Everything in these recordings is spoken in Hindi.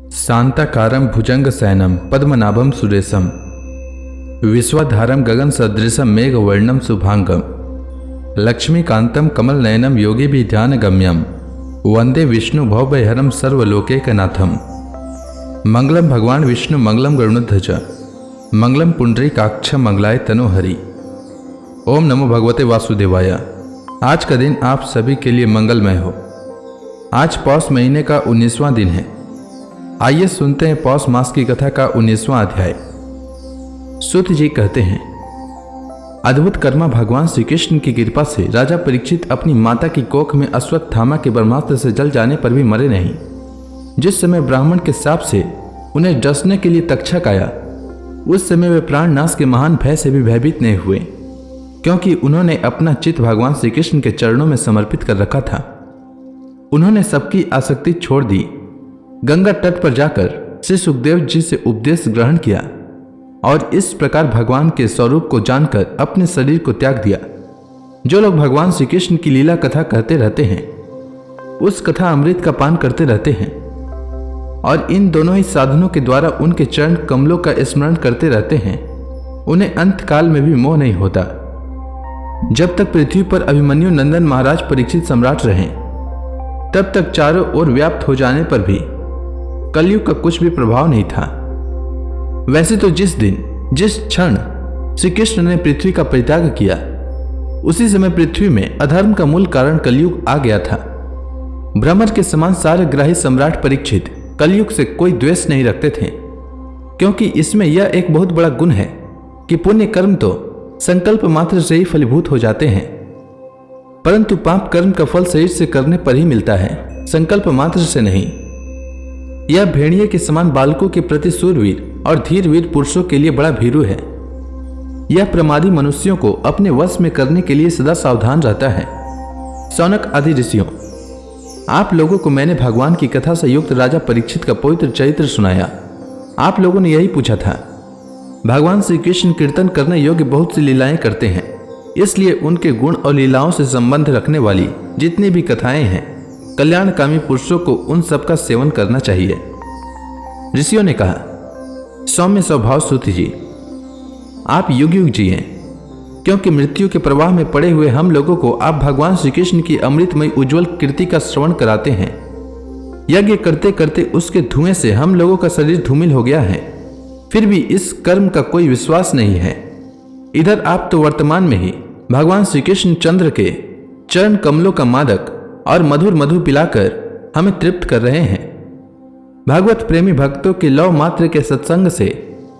शांताकारं भुजंगशयनं पद्मनाभं सुरेशं विश्वाधारं गगनसदृशं मेघवर्णं शुभांगं लक्ष्मीकान्तं कमलनयनं योगिभिः ध्यानगम्यं वंदे विष्णु भवभयहरं सर्वलोकैकनाथं। मंगलम भगवान विष्णु मंगलम गरुड़ध्वज मंगलम पुंडरीकाक्ष मंगलाय तनोहरि। ओम नमो भगवते वासुदेवाय। आज का दिन आप सभी के लिए मंगलमय हो। आज पौष महीने का 19वां दिन है। आइए सुनते हैं पौष मास की कथा का 19वां अध्याय। सूत जी कहते हैं, अद्भुत कर्मा भगवान श्री कृष्ण की कृपा से राजा परीक्षित अपनी माता की कोख में अश्वत्थामा के ब्रह्मास्त्र से जल जाने पर भी मरे नहीं। जिस समय ब्राह्मण के शाप से उन्हें डसने के लिए तक्षक आया, उस समय वे प्राण नाश के महान भय से भी भयभीत नहीं हुए, क्योंकि उन्होंने अपना चित्त भगवान श्री कृष्ण के चरणों में समर्पित कर रखा था। उन्होंने सबकी आसक्ति छोड़ दी। गंगा तट पर जाकर श्री सुखदेव जी से उपदेश ग्रहण किया और इस प्रकार भगवान के स्वरूप को जानकर अपने शरीर को त्याग दिया। जो लोग भगवान श्री कृष्ण की लीला कथा कहते रहते हैं, उस कथा अमृत का पान करते रहते हैं और इन दोनों ही साधनों के द्वारा उनके चरण कमलों का स्मरण करते रहते हैं, उन्हें अंत काल में भी मोह नहीं होता। जब तक पृथ्वी पर अभिमन्यु नंदन महाराज परीक्षित सम्राट रहे, तब तक चारों ओर व्याप्त हो जाने पर भी कलयुग का कुछ भी प्रभाव नहीं था। वैसे तो जिस दिन जिस क्षण श्री कृष्ण ने पृथ्वी का परित्याग किया, उसी समय पृथ्वी में अधर्म का मूल कारण कलयुग आ गया था। भ्रमर के समान सारग्राही सम्राट परीक्षित कलयुग से कोई द्वेष नहीं रखते थे, क्योंकि इसमें यह एक बहुत बड़ा गुण है कि पुण्य कर्म तो संकल्प मात्र से ही फलीभूत हो जाते हैं, परंतु पाप कर्म का फल शरीर से करने पर ही मिलता है, संकल्प मात्र से नहीं। यह भेड़िए के समान बालकों के प्रति सूरवीर और धीरवीर पुरुषों के लिए बड़ा भीरू है। यह प्रमादी मनुष्यों को अपने वश में करने के लिए सदा सावधान रहता है। शौनक आदि ऋषियों, आप लोगों को मैंने भगवान की कथा से युक्त राजा परीक्षित का पवित्र चरित्र सुनाया। आप लोगों ने यही पूछा था। भगवान श्री कृष्ण कीर्तन करने योग्य बहुत सी लीलाएं करते हैं, इसलिए उनके गुण और लीलाओं से संबंध रखने वाली जितनी भी कथाएं हैं, कल्याणकामी पुरुषों को उन सब का सेवन करना चाहिए। ऋषियों ने कहा, सौम्य स्वभाव सूत जी, आप युग युग जिए, क्योंकि मृत्यु के प्रवाह में पड़े हुए हम लोगों को आप भगवान श्री कृष्ण की अमृतमय उज्जवल कीर्ति का श्रवण कराते हैं। यज्ञ करते करते उसके धुएं से हम लोगों का शरीर धूमिल हो गया है, फिर भी इस कर्म का कोई विश्वास नहीं है। इधर आप तो वर्तमान में ही भगवान श्री कृष्ण चंद्र के चरण कमलों का मादक और मधुर मधु पिलाकर हमें तृप्त कर रहे हैं। भागवत प्रेमी भक्तों के लव मात्र के सत्संग से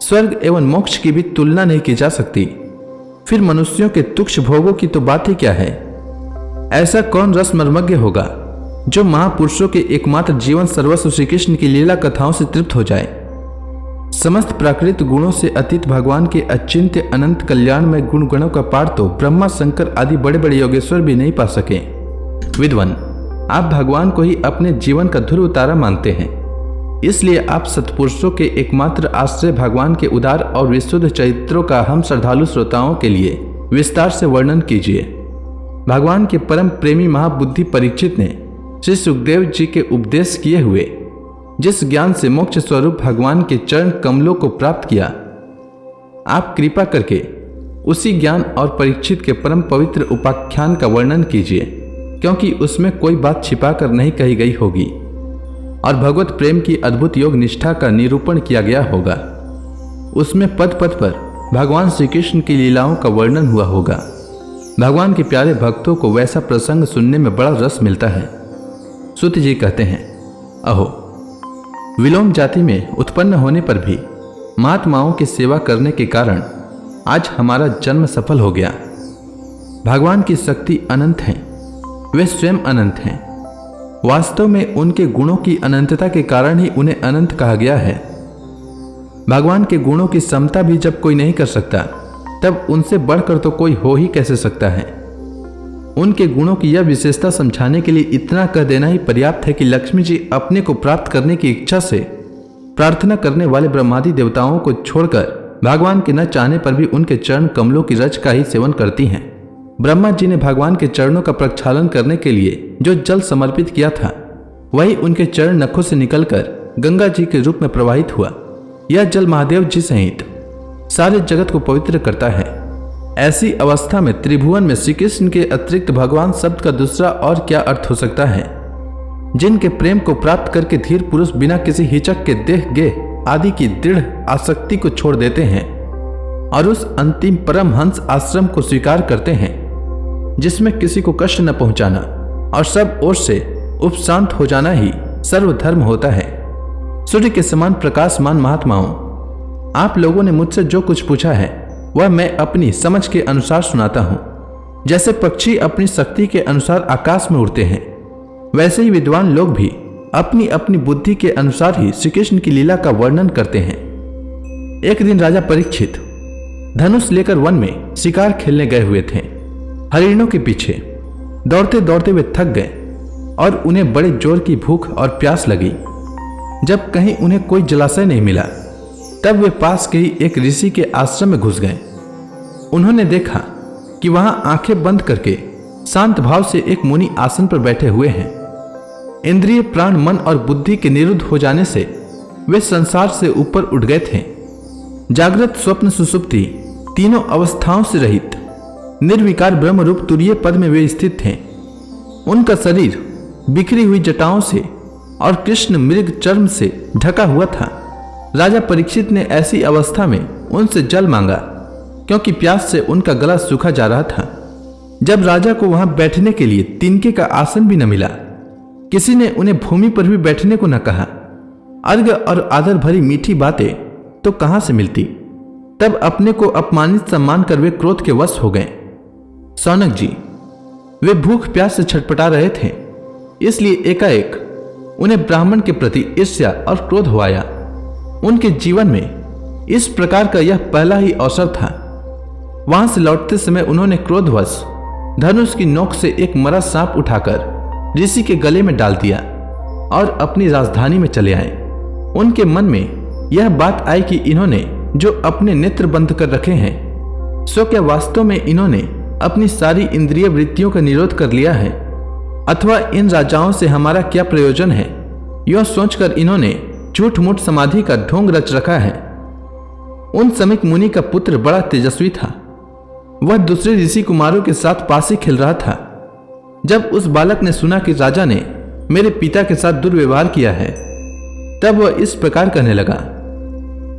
स्वर्ग एवं मोक्ष की भी तुलना नहीं की जा सकती, फिर मनुष्यों के तुक्ष भोगों की तो बात ही क्या है। ऐसा कौन रस मर्मज्ञ होगा जो महापुरुषों के एकमात्र जीवन सर्वस्व श्री कृष्ण की लीला कथाओं से तृप्त हो जाए। समस्त प्राकृत गुणों से अतीत भगवान के अचिंत्य अनंत कल्याण में गुण गणों का पार तो ब्रह्मा शंकर आदि बड़े बड़े योगेश्वर भी नहीं पा सके। विद्वान, आप भगवान को ही अपने जीवन का ध्रुव तारा मानते हैं, इसलिए आप सत्पुरुषों के एकमात्र आश्रय भगवान के उदार और विशुद्ध चरित्रों का हम श्रद्धालु श्रोताओं के लिए विस्तार से वर्णन कीजिए। भगवान के परम प्रेमी महाबुद्धि परीक्षित ने श्री सुखदेव जी के उपदेश किए हुए जिस ज्ञान से मोक्ष स्वरूप भगवान के चरण कमलों को प्राप्त किया, आप कृपा करके उसी ज्ञान और परीक्षित के परम पवित्र उपाख्यान का वर्णन कीजिए, क्योंकि उसमें कोई बात छिपा कर नहीं कही गई होगी और भगवत प्रेम की अद्भुत योग निष्ठा का निरूपण किया गया होगा। उसमें पद पद पर भगवान श्री कृष्ण की लीलाओं का वर्णन हुआ होगा। भगवान के प्यारे भक्तों को वैसा प्रसंग सुनने में बड़ा रस मिलता है। सूत जी कहते हैं, अहो, विलोम जाति में उत्पन्न होने पर भी महात्माओं की सेवा करने के कारण आज हमारा जन्म सफल हो गया। भगवान की शक्ति अनंत है, वे स्वयं अनंत हैं। वास्तव में उनके गुणों की अनंतता के कारण ही उन्हें अनंत कहा गया है। भगवान के गुणों की समता भी जब कोई नहीं कर सकता, तब उनसे बढ़कर तो कोई हो ही कैसे सकता है। उनके गुणों की यह विशेषता समझाने के लिए इतना कह देना ही पर्याप्त है कि लक्ष्मी जी अपने को प्राप्त करने की इच्छा से प्रार्थना करने वाले ब्रह्मादि देवताओं को छोड़कर भगवान के न चाहने पर भी उनके चरण कमलों की रज का ही सेवन करती हैं। ब्रह्मा जी ने भगवान के चरणों का प्रक्षालन करने के लिए जो जल समर्पित किया था, वही उनके चरण नखों से निकलकर गंगा जी के रूप में प्रवाहित हुआ। यह जल महादेव जी सहित सारे जगत को पवित्र करता है। ऐसी अवस्था में त्रिभुवन में श्री कृष्ण के अतिरिक्त भगवान शब्द का दूसरा और क्या अर्थ हो सकता है। जिनके प्रेम को प्राप्त करके धीर पुरुष बिना किसी हिचक के देह गेह आदि की दृढ़ आसक्ति को छोड़ देते हैं और उस अंतिम परमहंस आश्रम को स्वीकार करते हैं जिसमें किसी को कष्ट न पहुंचाना और सब ओर से उपशांत हो जाना ही सर्वधर्म होता है। सूर्य के समान प्रकाशमान महात्माओं, आप लोगों ने मुझसे जो कुछ पूछा है वह मैं अपनी समझ के अनुसार सुनाता हूँ। जैसे पक्षी अपनी शक्ति के अनुसार आकाश में उड़ते हैं, वैसे ही विद्वान लोग भी अपनी अपनी बुद्धि के अनुसार ही श्री कृष्ण की लीला का वर्णन करते हैं। एक दिन राजा परीक्षित धनुष लेकर वन में शिकार खेलने गए हुए थे। हरिणों के पीछे दौड़ते दौड़ते वे थक गए और उन्हें बड़े जोर की भूख और प्यास लगी। जब कहीं उन्हें कोई जलाशय नहीं मिला तब वे पास के ही एक ऋषि के आश्रम में घुस गए। उन्होंने देखा कि वहां आंखें बंद करके शांत भाव से एक मुनि आसन पर बैठे हुए हैं। इंद्रिय प्राण मन और बुद्धि के निरुद्ध हो जाने से वे संसार से ऊपर उठ गए थे। जागृत स्वप्न सुसुप्ति तीनों अवस्थाओं से रहित निर्विकार ब्रह्म रूप तुरीय पद में वे स्थित थे। उनका शरीर बिखरी हुई जटाओं से और कृष्ण मृग चर्म से ढका हुआ था। राजा परीक्षित ने ऐसी अवस्था में उनसे जल मांगा क्योंकि प्यास से उनका गला सूखा जा रहा था। जब राजा को वहां बैठने के लिए तिनके का आसन भी न मिला, किसी ने उन्हें भूमि पर भी बैठने को न कहा। अर्घ्य और आदर भरी मीठी बातें तो कहां से मिलती। तब अपने को अपमानित सम्मान कर वे क्रोध के वश हो गए। सौनक जी, वे भूख प्यास से छटपटा रहे थे, इसलिए एकाएक उन्हें ब्राह्मण के प्रति ईर्ष्या और क्रोध हो आया। उनके जीवन में इस प्रकार का यह पहला ही अवसर था। वहां से लौटते समय उन्होंने क्रोधवश धनुष की नोक से एक मरा सांप उठाकर ऋषि के गले में डाल दिया और अपनी राजधानी में चले आए। उनके मन में यह बात आई कि इन्होंने जो अपने नेत्र बंद कर रखे हैं, सो क्या वास्तव में इन्होंने अपनी सारी इंद्रिय वृत्तियों का निरोध कर लिया है, अथवा इन राजाओं से हमारा क्या प्रयोजन है। यह सोचकर इन्होंने झूठ मूठ समाधि का ढोंग रच रखा है। उन समीक मुनि का पुत्र बड़ा तेजस्वी था। वह दूसरे ऋषि कुमारों के साथ पासी खेल रहा था। जब उस बालक ने सुना कि राजा ने मेरे पिता के साथ दुर्व्यवहार किया है, तब वह इस प्रकार कहने लगा,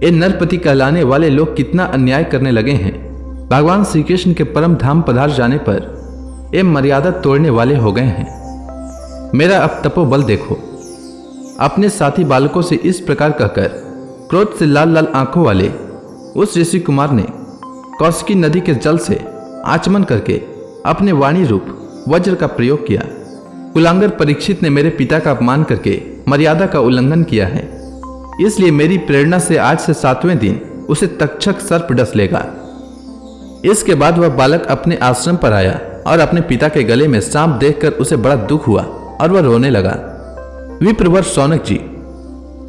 ये नरपति कहलाने वाले लोग कितना अन्याय करने लगे हैं। भगवान श्री कृष्ण के परम धाम पधार जाने पर ये मर्यादा तोड़ने वाले हो गए हैं। मेरा अब तपोबल देखो। अपने साथी बालकों से इस प्रकार कहकर क्रोध से लाल लाल आंखों वाले उस ऋषि कुमार ने कौशिकी नदी के जल से आचमन करके अपने वाणी रूप वज्र का प्रयोग किया। कुलांगर परीक्षित ने मेरे पिता का अपमान करके मर्यादा का उल्लंघन किया है, इसलिए मेरी प्रेरणा से आज से 7वें दिन उसे तक्षक सर्प डस लेगा। इसके बाद वह बालक अपने आश्रम पर आया और अपने पिता के गले में सांप देखकर उसे बड़ा दुख हुआ और वह रोने लगा। विप्रवर सौनक जी,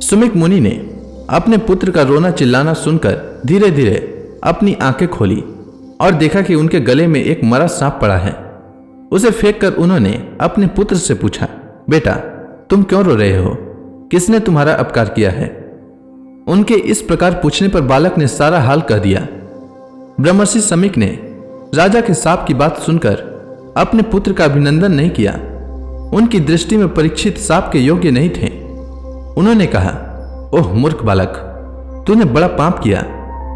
सुमिक मुनि ने अपने पुत्र का रोना चिल्लाना सुनकर धीरे धीरे अपनी आंखें खोली और देखा कि उनके गले में एक मरा सांप पड़ा है। उसे फेंक कर उन्होंने अपने पुत्र से पूछा, बेटा तुम क्यों रो रहे हो? किसने तुम्हारा अपकार किया है? उनके इस प्रकार पूछने पर बालक ने सारा हाल कह दिया। ब्रह्मर्षि समीक ने राजा के साप की बात सुनकर अपने पुत्र का अभिनंदन नहीं किया। उनकी दृष्टि में परीक्षित साप के योग्य नहीं थे। उन्होंने कहा, ओह मूर्ख बालक, तूने बड़ा पाप किया।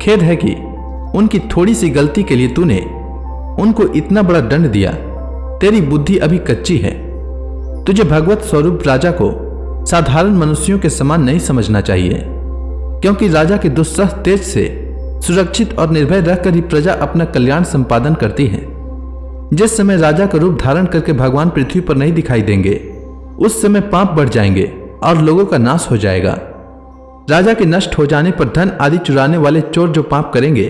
खेद है कि उनकी थोड़ी सी गलती के लिए तूने उनको इतना बड़ा दंड दिया। तेरी बुद्धि अभी कच्ची है। तुझे भगवत स्वरूप राजा को साधारण मनुष्यों के समान नहीं समझना चाहिए, क्योंकि राजा के दुस्सह तेज से सुरक्षित और निर्भय रहकर ही प्रजा अपना कल्याण संपादन करती है। जिस समय राजा का रूप धारण करके भगवान पृथ्वी पर नहीं दिखाई देंगे, उस समय पाप बढ़ जाएंगे और लोगों का नाश हो जाएगा। राजा के नष्ट हो जाने पर धन आदि चुराने वाले चोर जो पाप करेंगे,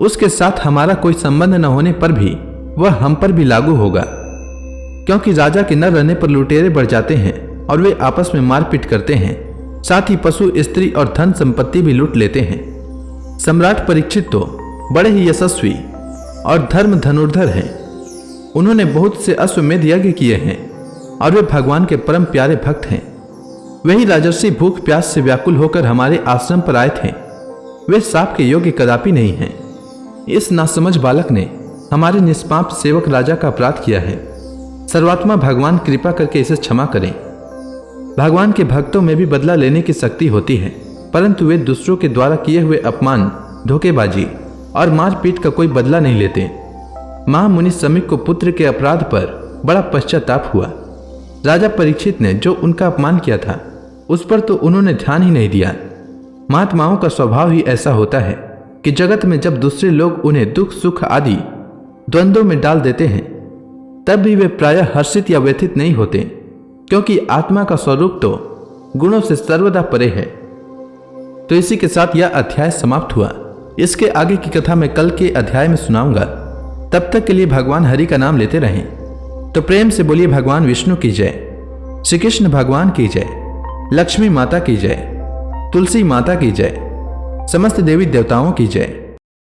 उसके साथ हमारा कोई संबंध न होने पर भी वह हम पर भी लागू होगा, क्योंकि राजा के न रहने पर लुटेरे बढ़ जाते हैं और वे आपस में मारपीट करते हैं। साथ ही पशु, स्त्री और धन संपत्ति भी लूट लेते हैं। सम्राट परीक्षित तो बड़े ही यशस्वी और धर्म धनुर्धर हैं। उन्होंने बहुत से अश्वमेध यज्ञ किए हैं और वे भगवान के परम प्यारे भक्त हैं। वही राजर्षि भूख प्यास से व्याकुल होकर हमारे आश्रम पर आए थे। वे साप के योग्य कदापि नहीं हैं। इस नासमझ बालक ने हमारे निष्पाप सेवक राजा का अपराध किया है। सर्वात्मा भगवान कृपा करके इसे क्षमा करें। भगवान के भक्तों में भी बदला लेने की शक्ति होती है, परंतु वे दूसरों के द्वारा किए हुए अपमान, धोखेबाजी और मारपीट का कोई बदला नहीं लेते। महामुनि समीक को पुत्र के अपराध पर बड़ा पश्चाताप हुआ। राजा परीक्षित ने जो उनका अपमान किया था उस पर तो उन्होंने ध्यान ही नहीं दिया। महात्माओं का स्वभाव ही ऐसा होता है कि जगत में जब दूसरे लोग उन्हें दुख सुख आदि द्वंद्वों में डाल देते हैं तब भी वे प्रायः हर्षित या व्यथित नहीं होते, क्योंकि आत्मा का स्वरूप तो गुणों से सर्वदा परे है। तो इसी के साथ यह अध्याय समाप्त हुआ। इसके आगे की कथा मैं कल के अध्याय में सुनाऊंगा। तब तक के लिए भगवान हरि का नाम लेते रहें। तो प्रेम से बोलिए भगवान विष्णु की जय, श्री कृष्ण भगवान की जय, लक्ष्मी माता की जय, तुलसी माता की जय, समस्त देवी देवताओं की जय।